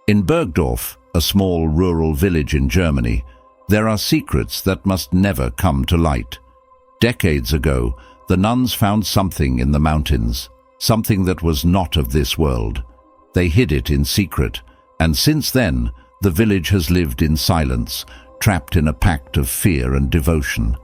In Bergdorf, a small rural village in Germany, there are secrets that must never come to light. Decades ago, the nuns found something in the mountains, something that was not of this world. They hid it in secret, and since then, the village has lived in silence, trapped in a pact of fear and devotion.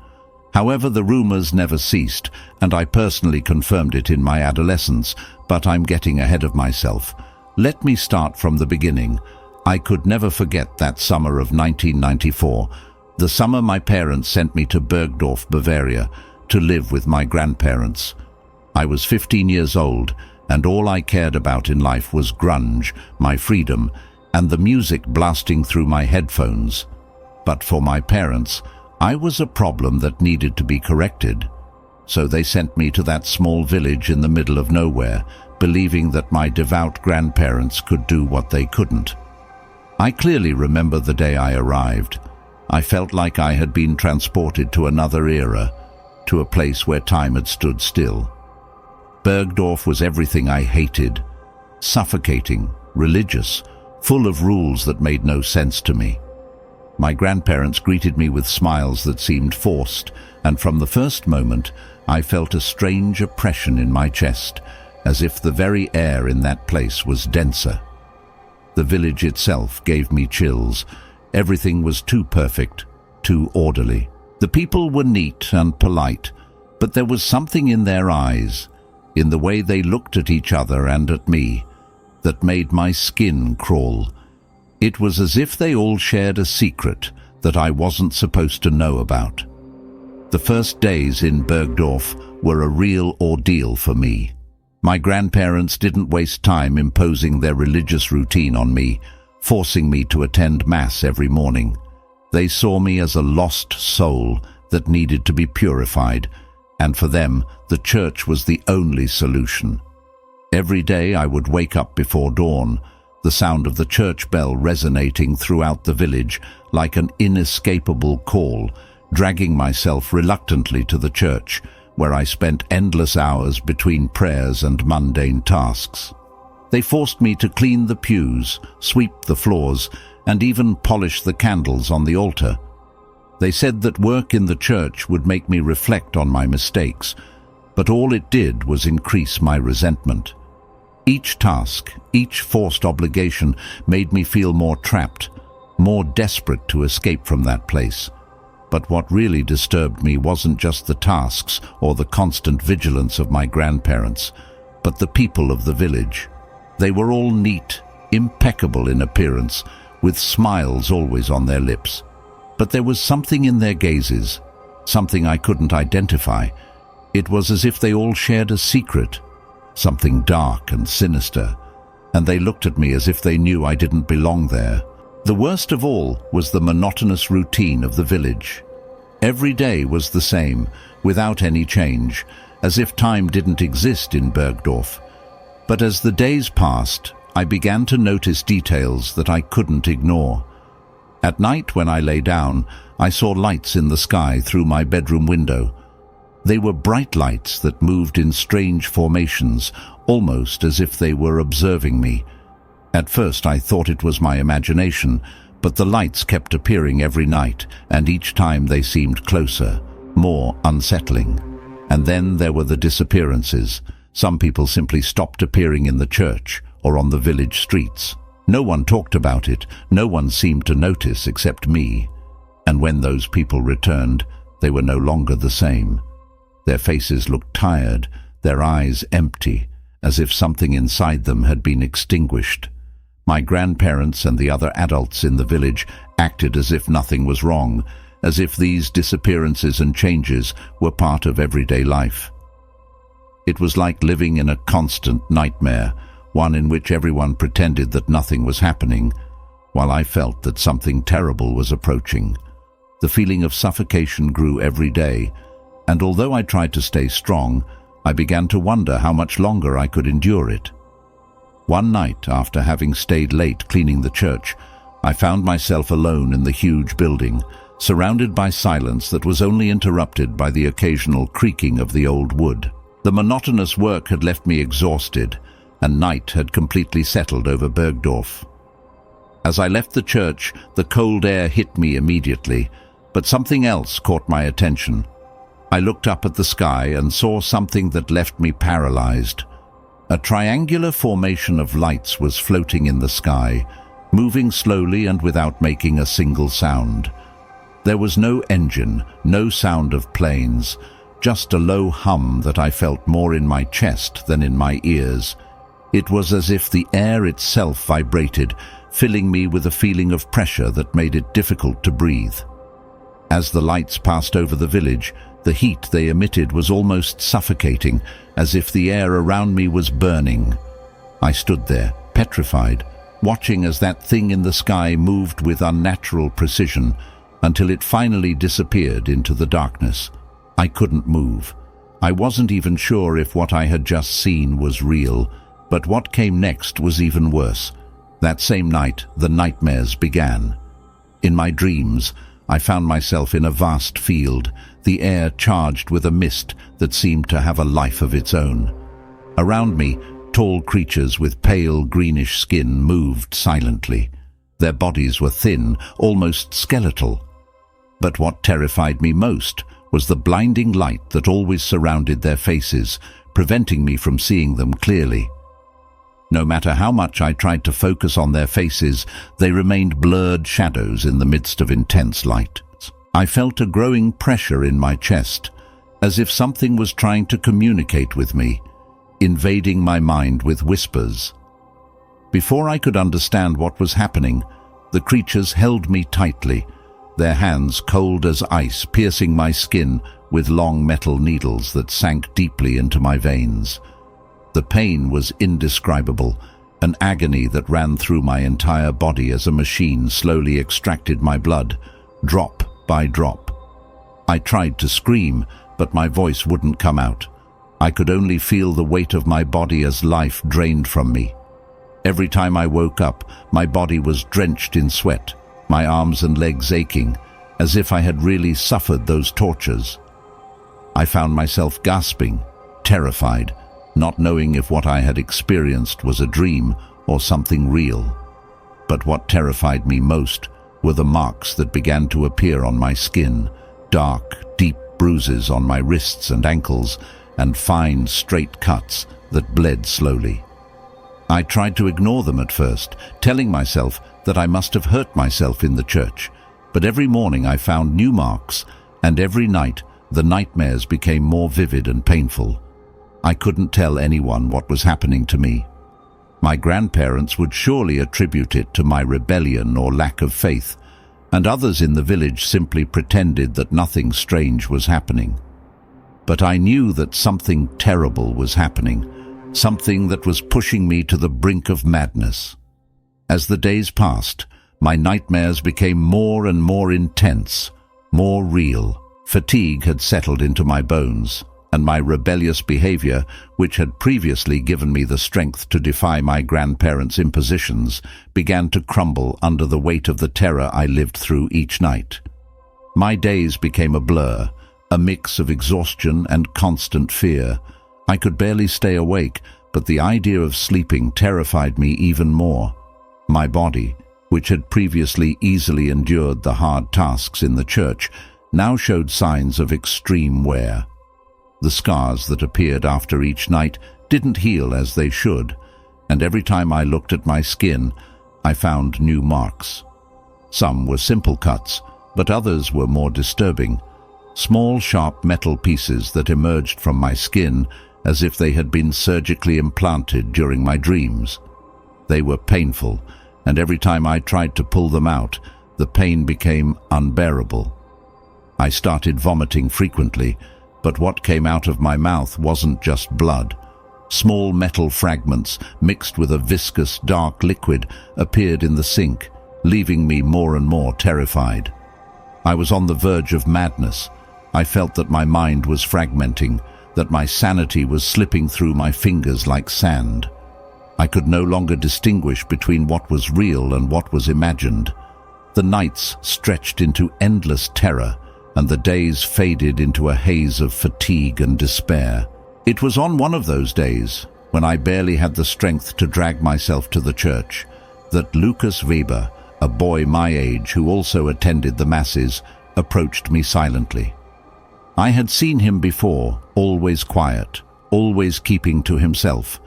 However, the rumors never ceased, and I personally confirmed it in my adolescence, but I'm getting ahead of myself. Let me start from the beginning. I could never forget that summer of 1994, the summer my parents sent me to Bergdorf, Bavaria, to live with my grandparents. I was 15 years old, and all I cared about in life was grunge, my freedom, and the music blasting through my headphones. But for my parents, I was a problem that needed to be corrected. So they sent me to that small village in the middle of nowhere, believing that my devout grandparents could do what they couldn't. I clearly remember the day I arrived. I felt like I had been transported to another era, to a place where time had stood still. Bergdorf was everything I hated: suffocating, religious, full of rules that made no sense to me. My grandparents greeted me with smiles that seemed forced, and from the first moment I felt a strange oppression in my chest, as if the very air in that place was denser. The village itself gave me chills. Everything was too perfect, too orderly. The people were neat and polite, but there was something in their eyes, in the way they looked at each other and at me, that made my skin crawl. It was as if they all shared a secret that I wasn't supposed to know about. The first days in Bergdorf were a real ordeal for me. My grandparents didn't waste time imposing their religious routine on me, forcing me to attend Mass every morning. They saw me as a lost soul that needed to be purified, and for them, the church was the only solution. Every day I would wake up before dawn, the sound of the church bell resonating throughout the village like an inescapable call, dragging myself reluctantly to the church, where I spent endless hours between prayers and mundane tasks. They forced me to clean the pews, sweep the floors, and even polish the candles on the altar. They said that work in the church would make me reflect on my mistakes, but all it did was increase my resentment. Each task, each forced obligation made me feel more trapped, more desperate to escape from that place. But what really disturbed me wasn't just the tasks or the constant vigilance of my grandparents, but the people of the village. They were all neat, impeccable in appearance, with smiles always on their lips. But there was something in their gazes, something I couldn't identify. It was as if they all shared a secret, something dark and sinister, and they looked at me as if they knew I didn't belong there. The worst of all was the monotonous routine of the village. Every day was the same, without any change, as if time didn't exist in Bergdorf. But as the days passed, I began to notice details that I couldn't ignore. At night when I lay down, I saw lights in the sky through my bedroom window. They were bright lights that moved in strange formations, almost as if they were observing me. At first I thought it was my imagination, but the lights kept appearing every night, and each time they seemed closer, more unsettling. And then there were the disappearances. Some people simply stopped appearing in the church or on the village streets. No one talked about it, no one seemed to notice except me. And when those people returned, they were no longer the same. Their faces looked tired, their eyes empty, as if something inside them had been extinguished. My grandparents and the other adults in the village acted as if nothing was wrong, as if these disappearances and changes were part of everyday life. It was like living in a constant nightmare, one in which everyone pretended that nothing was happening, while I felt that something terrible was approaching. The feeling of suffocation grew every day, and although I tried to stay strong, I began to wonder how much longer I could endure it. One night, after having stayed late cleaning the church, I found myself alone in the huge building, surrounded by silence that was only interrupted by the occasional creaking of the old wood. The monotonous work had left me exhausted, and night had completely settled over Bergdorf. As I left the church, the cold air hit me immediately, but something else caught my attention. I looked up at the sky and saw something that left me paralyzed. A triangular formation of lights was floating in the sky, moving slowly and without making a single sound. There was no engine, no sound of planes, just a low hum that I felt more in my chest than in my ears. It was as if the air itself vibrated, filling me with a feeling of pressure that made it difficult to breathe. As the lights passed over the village, the heat they emitted was almost suffocating, as if the air around me was burning. I stood there, petrified, watching as that thing in the sky moved with unnatural precision, until it finally disappeared into the darkness. I couldn't move. I wasn't even sure if what I had just seen was real, but what came next was even worse. That same night, the nightmares began. In my dreams, I found myself in a vast field, the air charged with a mist that seemed to have a life of its own. Around me, tall creatures with pale greenish skin moved silently. Their bodies were thin, almost skeletal. But what terrified me most was the blinding light that always surrounded their faces, preventing me from seeing them clearly. No matter how much I tried to focus on their faces, they remained blurred shadows in the midst of intense light. I felt a growing pressure in my chest, as if something was trying to communicate with me, invading my mind with whispers. Before I could understand what was happening, the creatures held me tightly, their hands cold as ice piercing my skin with long metal needles that sank deeply into my veins. The pain was indescribable, an agony that ran through my entire body as a machine slowly extracted my blood, drop by drop. I tried to scream, but my voice wouldn't come out. I could only feel the weight of my body as life drained from me. Every time I woke up, my body was drenched in sweat, my arms and legs aching, as if I had really suffered those tortures. I found myself gasping, terrified, not knowing if what I had experienced was a dream or something real. But what terrified me most were the marks that began to appear on my skin, dark, deep bruises on my wrists and ankles, and fine, straight cuts that bled slowly. I tried to ignore them at first, telling myself that I must have hurt myself in the church, but every morning I found new marks, and every night the nightmares became more vivid and painful. I couldn't tell anyone what was happening to me. My grandparents would surely attribute it to my rebellion or lack of faith, and others in the village simply pretended that nothing strange was happening. But I knew that something terrible was happening, something that was pushing me to the brink of madness. As the days passed, my nightmares became more and more intense, more real. Fatigue had settled into my bones, and my rebellious behavior, which had previously given me the strength to defy my grandparents' impositions, began to crumble under the weight of the terror I lived through each night. My days became a blur, a mix of exhaustion and constant fear. I could barely stay awake, but the idea of sleeping terrified me even more. My body, which had previously easily endured the hard tasks in the church, now showed signs of extreme wear. The scars that appeared after each night didn't heal as they should, and every time I looked at my skin, I found new marks. Some were simple cuts, but others were more disturbing. Small, sharp metal pieces that emerged from my skin as if they had been surgically implanted during my dreams. They were painful, and every time I tried to pull them out, the pain became unbearable. I started vomiting frequently, but what came out of my mouth wasn't just blood. Small metal fragments mixed with a viscous, dark liquid appeared in the sink, leaving me more and more terrified. I was on the verge of madness. I felt that my mind was fragmenting, that my sanity was slipping through my fingers like sand. I could no longer distinguish between what was real and what was imagined. The nights stretched into endless terror, and the days faded into a haze of fatigue and despair. It was on one of those days, when I barely had the strength to drag myself to the church, that Lucas Weber, a boy my age who also attended the masses, approached me silently. I had seen him before, always quiet, always keeping to himself.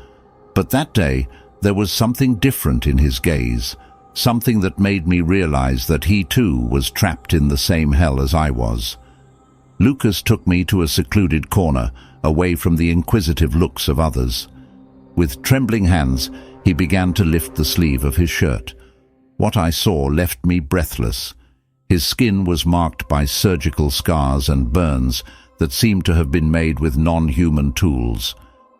But that day, there was something different in his gaze, something that made me realize that he too was trapped in the same hell as I was. Lucas took me to a secluded corner, away from the inquisitive looks of others. With trembling hands, he began to lift the sleeve of his shirt. What I saw left me breathless. His skin was marked by surgical scars and burns that seemed to have been made with non-human tools.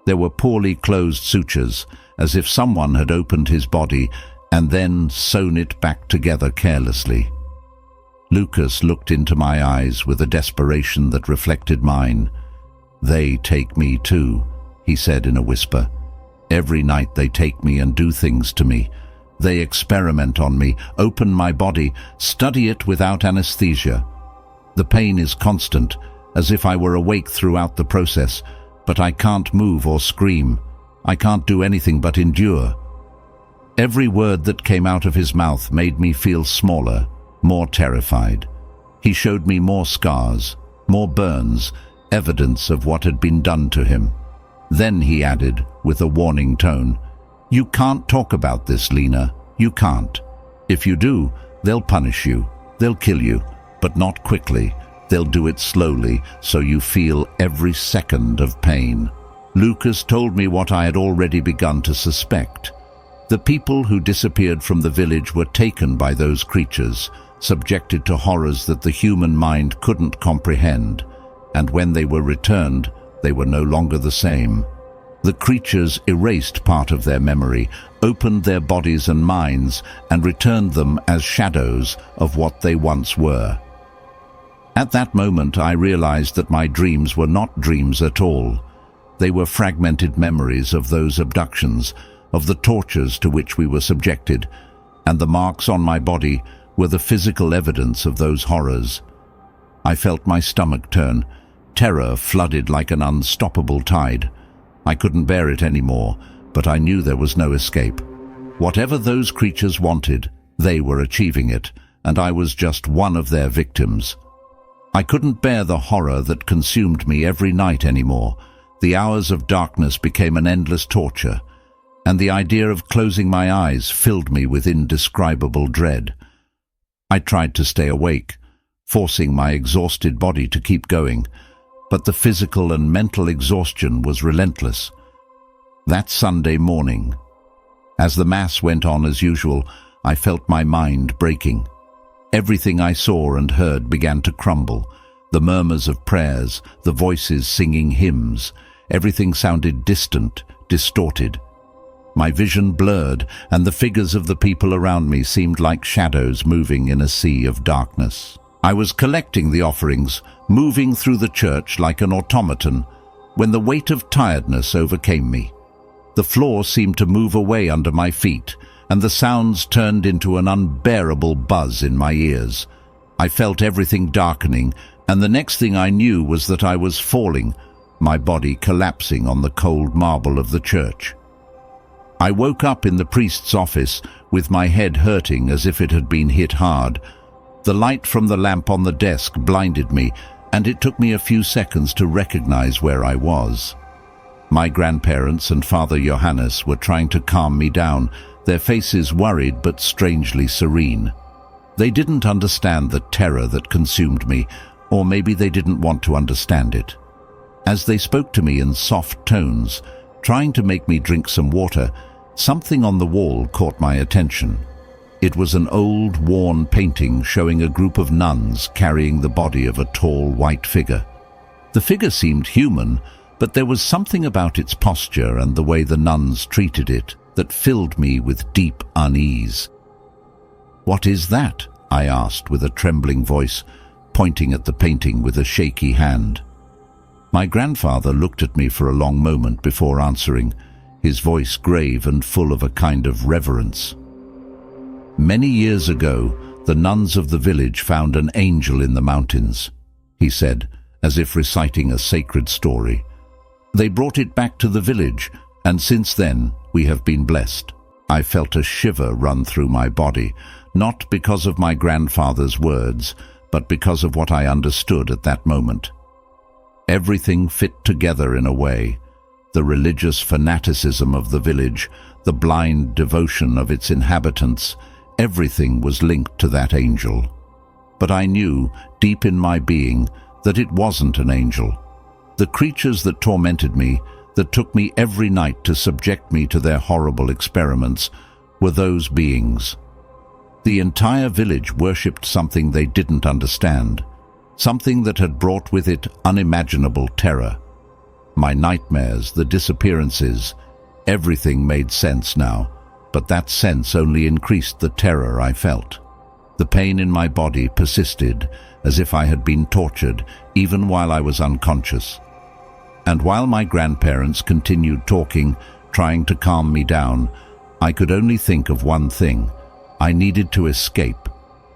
There were poorly closed sutures, as if someone had opened his body and then sewn it back together carelessly. Lucas looked into my eyes with a desperation that reflected mine. "They take me too," he said in a whisper. "Every night they take me and do things to me. They experiment on me, open my body, study it without anesthesia. The pain is constant, as if I were awake throughout the process, but I can't move or scream. I can't do anything but endure." Every word that came out of his mouth made me feel smaller, more terrified. He showed me more scars, more burns, evidence of what had been done to him. Then he added, with a warning tone, "You can't talk about this, Lena. You can't. If you do, they'll punish you. They'll kill you, but not quickly. They'll do it slowly, so you feel every second of pain." Lucas told me what I had already begun to suspect. The people who disappeared from the village were taken by those creatures, subjected to horrors that the human mind couldn't comprehend, and when they were returned, they were no longer the same. The creatures erased part of their memory, opened their bodies and minds, and returned them as shadows of what they once were. At that moment, I realized that my dreams were not dreams at all. They were fragmented memories of those abductions, of the tortures to which we were subjected, and the marks on my body were the physical evidence of those horrors. I felt my stomach turn. Terror flooded like an unstoppable tide. I couldn't bear it anymore, but I knew there was no escape. Whatever those creatures wanted, they were achieving it, and I was just one of their victims. I couldn't bear the horror that consumed me every night anymore. The hours of darkness became an endless torture, and the idea of closing my eyes filled me with indescribable dread. I tried to stay awake, forcing my exhausted body to keep going, but the physical and mental exhaustion was relentless. That Sunday morning, as the Mass went on as usual, I felt my mind breaking. Everything I saw and heard began to crumble. The murmurs of prayers, the voices singing hymns, everything sounded distant, distorted. My vision blurred, and the figures of the people around me seemed like shadows moving in a sea of darkness. I was collecting the offerings, moving through the church like an automaton, when the weight of tiredness overcame me. The floor seemed to move away under my feet, and the sounds turned into an unbearable buzz in my ears. I felt everything darkening, and the next thing I knew was that I was falling, my body collapsing on the cold marble of the church. I woke up in the priest's office with my head hurting as if it had been hit hard. The light from the lamp on the desk blinded me, and it took me a few seconds to recognize where I was. My grandparents and Father Johannes were trying to calm me down, their faces worried but strangely serene. They didn't understand the terror that consumed me, or maybe they didn't want to understand it. As they spoke to me in soft tones, trying to make me drink some water, something on the wall caught my attention. It was an old, worn painting showing a group of nuns carrying the body of a tall, white figure. The figure seemed human, but there was something about its posture and the way the nuns treated it that filled me with deep unease. "What is that?" I asked with a trembling voice, pointing at the painting with a shaky hand. My grandfather looked at me for a long moment before answering, his voice grave and full of a kind of reverence. "Many years ago, the nuns of the village found an angel in the mountains," he said, as if reciting a sacred story. "They brought it back to the village, and since then we have been blessed." I felt a shiver run through my body, not because of my grandfather's words, but because of what I understood at that moment. Everything fit together in a way. The religious fanaticism of the village, the blind devotion of its inhabitants, everything was linked to that angel. But I knew, deep in my being, that it wasn't an angel. The creatures that tormented me, that took me every night to subject me to their horrible experiments, were those beings. The entire village worshipped something they didn't understand, something that had brought with it unimaginable terror. My nightmares, the disappearances, everything made sense now, but that sense only increased the terror I felt. The pain in my body persisted, as if I had been tortured, even while I was unconscious. And while my grandparents continued talking, trying to calm me down, I could only think of one thing. I needed to escape,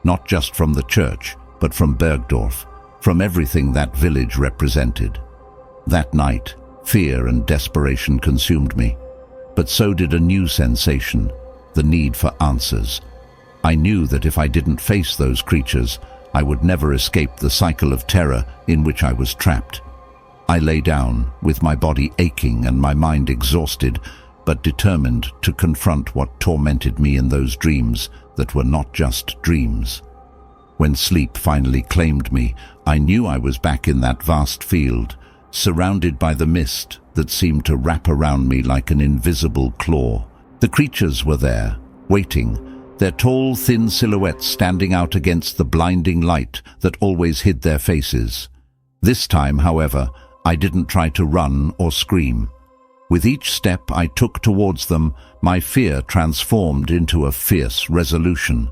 not just from the church, but from Bergdorf, from everything that village represented. That night, fear and desperation consumed me, but so did a new sensation, the need for answers. I knew that if I didn't face those creatures, I would never escape the cycle of terror in which I was trapped. I lay down, with my body aching and my mind exhausted, but determined to confront what tormented me in those dreams that were not just dreams. When sleep finally claimed me, I knew I was back in that vast field, surrounded by the mist that seemed to wrap around me like an invisible claw. The creatures were there, waiting, their tall, thin silhouettes standing out against the blinding light that always hid their faces. This time, however, I didn't try to run or scream. With each step I took towards them, my fear transformed into a fierce resolution.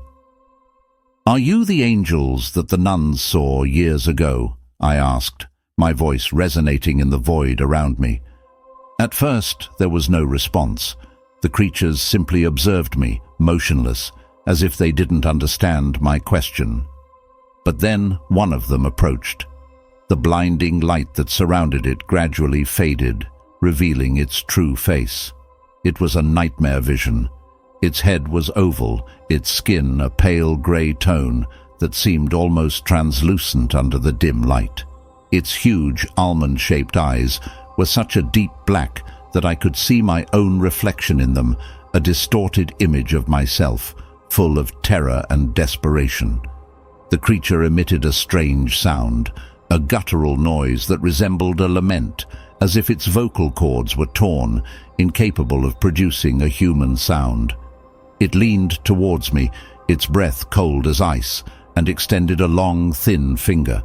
"Are you the angels that the nuns saw years ago?" I asked, my voice resonating in the void around me. At first, there was no response. The creatures simply observed me, motionless, as if they didn't understand my question. But then one of them approached. The blinding light that surrounded it gradually faded, revealing its true face. It was a nightmare vision. Its head was oval, its skin a pale grey tone that seemed almost translucent under the dim light. Its huge, almond-shaped eyes were such a deep black that I could see my own reflection in them, a distorted image of myself, full of terror and desperation. The creature emitted a strange sound, a guttural noise that resembled a lament, as if its vocal cords were torn, incapable of producing a human sound. It leaned towards me, its breath cold as ice, and extended a long, thin finger.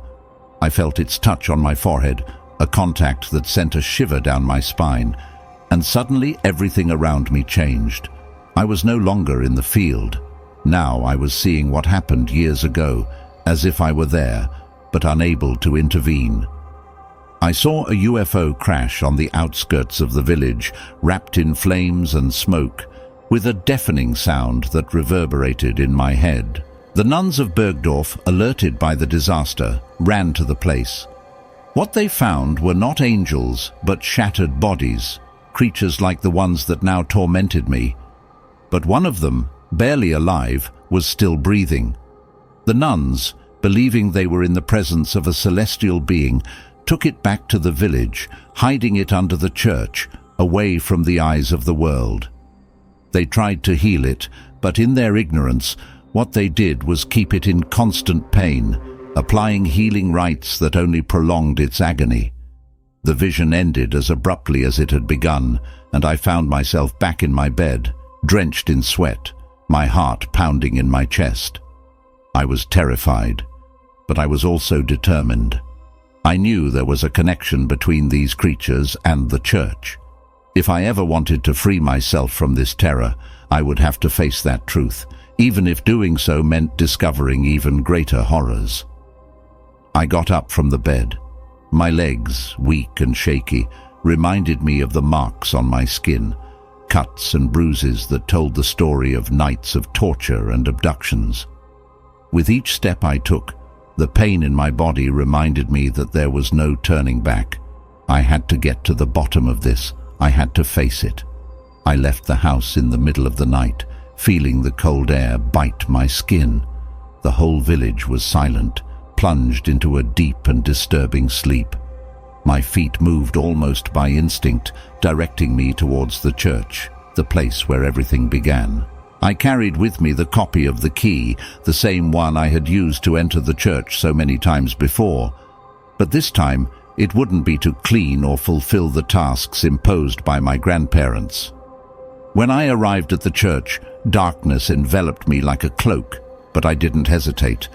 I felt its touch on my forehead, a contact that sent a shiver down my spine, and suddenly everything around me changed. I was no longer in the field. Now I was seeing what happened years ago, as if I were there, but unable to intervene. I saw a UFO crash on the outskirts of the village, wrapped in flames and smoke, with a deafening sound that reverberated in my head. The nuns of Bergdorf, alerted by the disaster, ran to the place. What they found were not angels, but shattered bodies, creatures like the ones that now tormented me. But one of them, barely alive, was still breathing. The nuns, believing they were in the presence of a celestial being, took it back to the village, hiding it under the church, away from the eyes of the world. They tried to heal it, but in their ignorance, what they did was keep it in constant pain, applying healing rites that only prolonged its agony. The vision ended as abruptly as it had begun, and I found myself back in my bed, drenched in sweat, my heart pounding in my chest. I was terrified, but I was also determined. I knew there was a connection between these creatures and the church. If I ever wanted to free myself from this terror, I would have to face that truth, even if doing so meant discovering even greater horrors. I got up from the bed. My legs, weak and shaky, reminded me of the marks on my skin, cuts and bruises that told the story of nights of torture and abductions. With each step I took, the pain in my body reminded me that there was no turning back. I had to get to the bottom of this. I had to face it. I left the house in the middle of the night, feeling the cold air bite my skin. The whole village was silent, plunged into a deep and disturbing sleep. My feet moved almost by instinct, directing me towards the church, the place where everything began. I carried with me the copy of the key, the same one I had used to enter the church so many times before. But this time, it wouldn't be to clean or fulfill the tasks imposed by my grandparents. When I arrived at the church, darkness enveloped me like a cloak, but I didn't hesitate.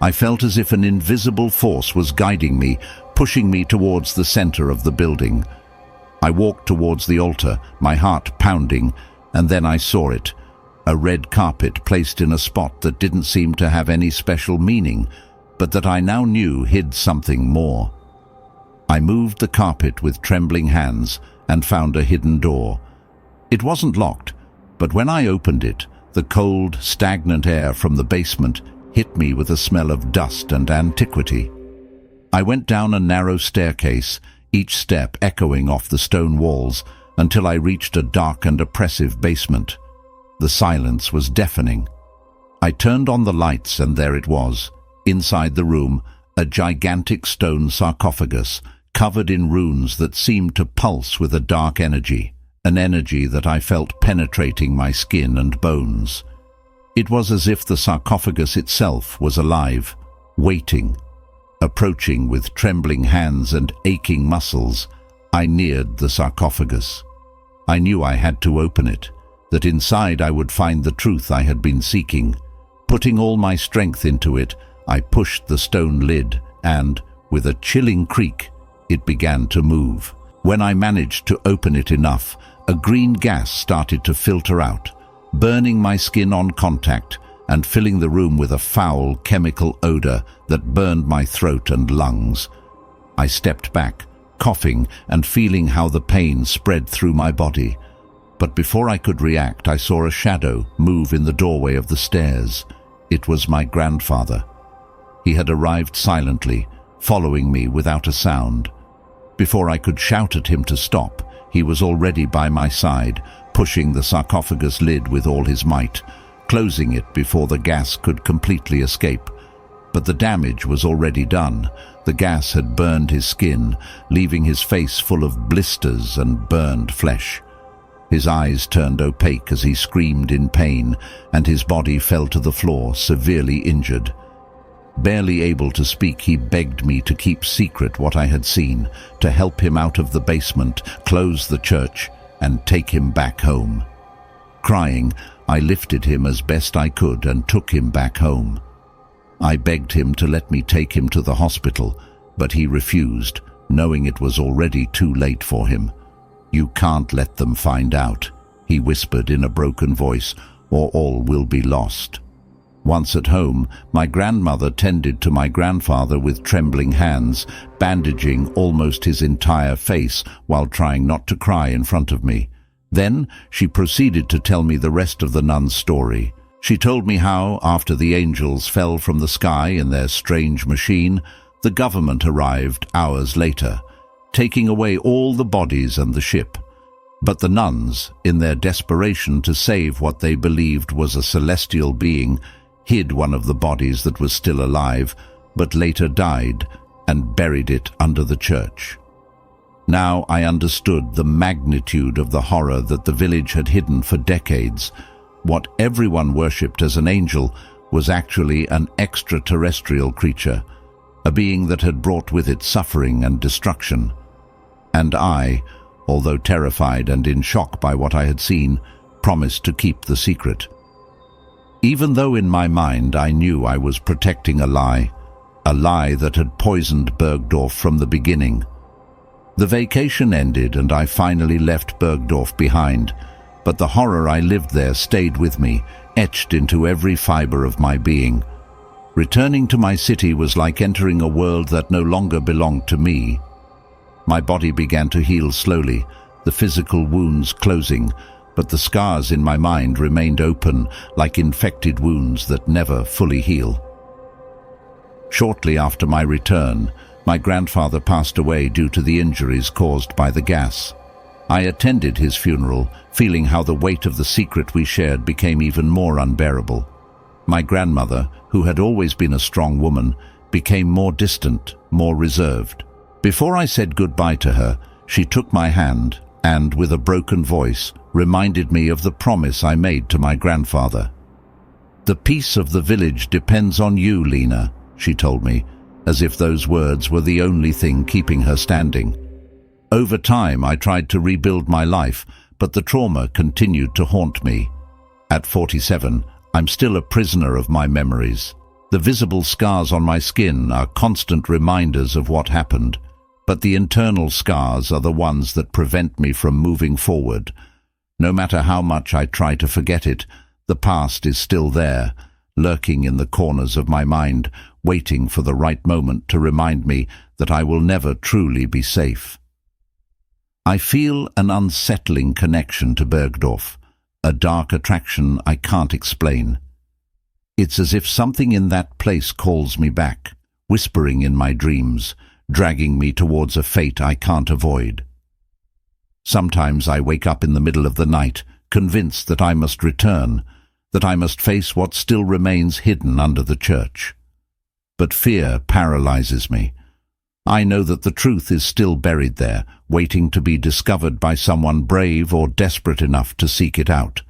I felt as if an invisible force was guiding me, pushing me towards the center of the building. I walked towards the altar, my heart pounding, and then I saw it. A red carpet placed in a spot that didn't seem to have any special meaning, but that I now knew hid something more. I moved the carpet with trembling hands and found a hidden door. It wasn't locked, but when I opened it, the cold, stagnant air from the basement hit me with a smell of dust and antiquity. I went down a narrow staircase, each step echoing off the stone walls, until I reached a dark and oppressive basement. The silence was deafening. I turned on the lights, and there it was. Inside the room, a gigantic stone sarcophagus, covered in runes that seemed to pulse with a dark energy, an energy that I felt penetrating my skin and bones. It was as if the sarcophagus itself was alive, waiting. Approaching with trembling hands and aching muscles, I neared the sarcophagus. I knew I had to open it, that inside I would find the truth I had been seeking. Putting all my strength into it, I pushed the stone lid and, with a chilling creak, it began to move. When I managed to open it enough, a green gas started to filter out, burning my skin on contact and filling the room with a foul chemical odor that burned my throat and lungs. I stepped back, coughing and feeling how the pain spread through my body. But before I could react, I saw a shadow move in the doorway of the stairs. It was my grandfather. He had arrived silently, following me without a sound. Before I could shout at him to stop, he was already by my side, pushing the sarcophagus lid with all his might, closing it before the gas could completely escape. But the damage was already done. The gas had burned his skin, leaving his face full of blisters and burned flesh. His eyes turned opaque as he screamed in pain, and his body fell to the floor, severely injured. Barely able to speak, he begged me to keep secret what I had seen, to help him out of the basement, close the church, and take him back home. Crying, I lifted him as best I could and took him back home. I begged him to let me take him to the hospital, but he refused, knowing it was already too late for him. "You can't let them find out," he whispered in a broken voice, "or all will be lost." Once at home, my grandmother tended to my grandfather with trembling hands, bandaging almost his entire face while trying not to cry in front of me. Then she proceeded to tell me the rest of the nun's story. She told me how, after the angels fell from the sky in their strange machine, the government arrived hours later, taking away all the bodies and the ship. But the nuns, in their desperation to save what they believed was a celestial being, hid one of the bodies that was still alive, but later died, and buried it under the church. Now I understood the magnitude of the horror that the village had hidden for decades. What everyone worshipped as an angel was actually an extraterrestrial creature, a being that had brought with it suffering and destruction. And I, although terrified and in shock by what I had seen, promised to keep the secret. Even though in my mind I knew I was protecting a lie that had poisoned Bergdorf from the beginning. The vacation ended and I finally left Bergdorf behind, but the horror I lived there stayed with me, etched into every fiber of my being. Returning to my city was like entering a world that no longer belonged to me. My body began to heal slowly, the physical wounds closing, but the scars in my mind remained open, like infected wounds that never fully heal. Shortly after my return, my grandfather passed away due to the injuries caused by the gas. I attended his funeral, feeling how the weight of the secret we shared became even more unbearable. My grandmother, who had always been a strong woman, became more distant, more reserved. Before I said goodbye to her, she took my hand and, with a broken voice, reminded me of the promise I made to my grandfather. "The peace of the village depends on you, Lena," she told me, as if those words were the only thing keeping her standing. Over time, I tried to rebuild my life, but the trauma continued to haunt me. At 47, I'm still a prisoner of my memories. The visible scars on my skin are constant reminders of what happened, but the internal scars are the ones that prevent me from moving forward. No matter how much I try to forget it, the past is still there, lurking in the corners of my mind, waiting for the right moment to remind me that I will never truly be safe. I feel an unsettling connection to Bergdorf, a dark attraction I can't explain. It's as if something in that place calls me back, whispering in my dreams, dragging me towards a fate I can't avoid. Sometimes I wake up in the middle of the night, convinced that I must return, that I must face what still remains hidden under the church. But fear paralyzes me. I know that the truth is still buried there, waiting to be discovered by someone brave or desperate enough to seek it out.